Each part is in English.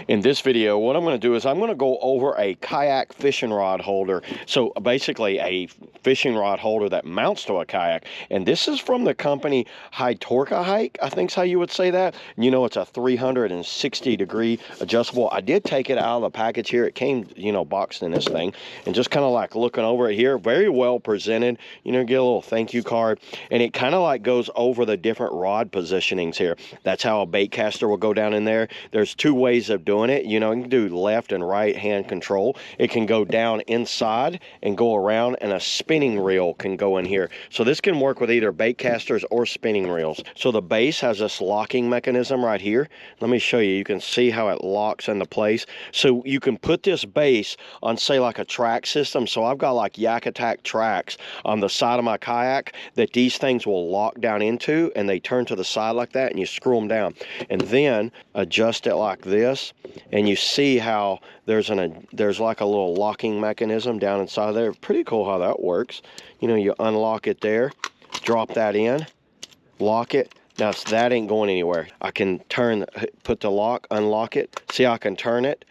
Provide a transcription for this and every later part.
In this video, what I'm going to do is I'm going to go over a kayak fishing rod holder. So basically a fishing rod holder that mounts to a kayak. And this is from the company HITORHIKE, I think is how you would say that. You know, it's a 360-degree adjustable. I did take it out of the package here. It came, you know, boxed in this thing. And just kind of like looking over it here, very well presented. You know, get a little thank you card. And it kind of like goes over the different rod positionings here. That's how a bait caster will go down in there. There's two ways of doing it. You know, you can do left and right hand control. It can go down inside and go around, and a spinning reel can go in here. So this can work with either bait casters or spinning reels. So the base has this locking mechanism right here. Let me show you. You can see how it locks into place. So you can put this base on, say, like a track system. So I've got like Yak tracks on the side of my kayak that these things will lock down into, and they turn to the side like that, and you screw them down and then adjust it like this. And you see how there's like a little locking mechanism down inside there. Pretty cool how that works. You know, you unlock it there, drop that in, lock it. Now that ain't going anywhere. I can put the lock, unlock it. See, I can turn it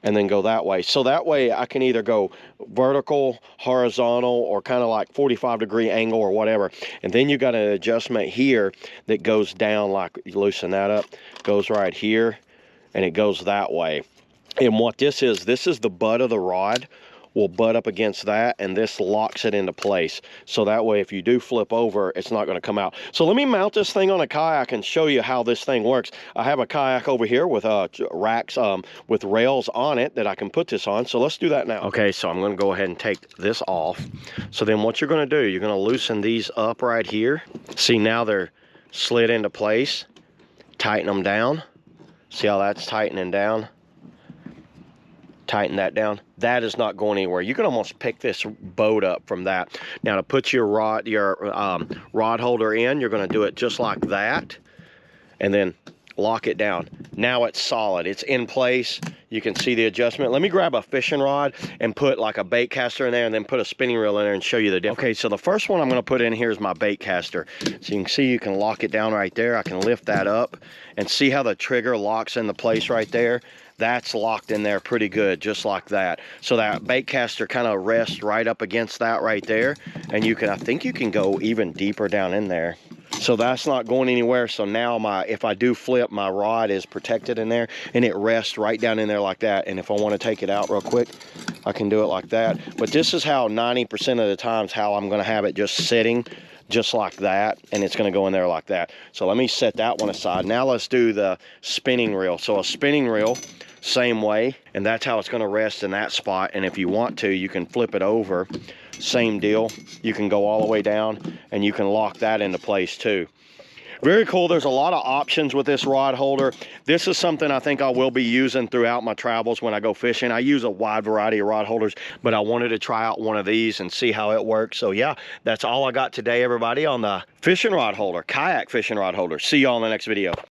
and then go that way. So that way I can either go vertical, horizontal, or kind of like 45-degree angle or whatever. And then you got an adjustment here that goes down, like you loosen that up, goes right here, and it goes that way. And what this is the butt of the rod will butt up against that, and this locks it into place. So that way, if you do flip over, it's not going to come out. So let me mount this thing on a kayak and show you how this thing works. I have a kayak over here with racks with rails on it that I can put this on. So let's do that now. Okay, so I'm going to go ahead and take this off. So then what you're going to do, you're going to loosen these up right here. See, now they're slid into place. Tighten them down. See how that's tightening down? Tighten that down. That is not going anywhere. You can almost pick this boat up from that. Now to put your rod holder in, you're going to do it just like that, and then lock it down. Now it's solid. It's in place. You can see the adjustment. Let me grab a fishing rod and put like a bait caster in there, and then put a spinning reel in there and show you the difference. Okay, so the first one I'm going to put in here is my bait caster. So you can see you can lock it down right there. I can lift that up and see how the trigger locks into place right there. That's locked in there pretty good, just like that. So that bait caster kind of rests right up against that right there. And you can, I think you can go even deeper down in there. So that's not going anywhere. So now if I do flip, my rod is protected in there, and it rests right down in there like that. And if I want to take it out real quick, I can do it like that. But this is how 90% of the times how I'm going to have it just sitting just like that, and it's going to go in there like that. So let me set that one aside. Now let's do the spinning reel. So a spinning reel, same way, and that's how it's going to rest in that spot. And if you want to, you can flip it over. Same deal. You can go all the way down, and you can lock that into place too. Very cool. There's a lot of options with this rod holder. This is something I think I will be using throughout my travels when I go fishing. I use a wide variety of rod holders, but I wanted to try out one of these and see how it works. So yeah, that's all I got today, everybody, on the fishing rod holder, kayak fishing rod holder. See you all in the next video.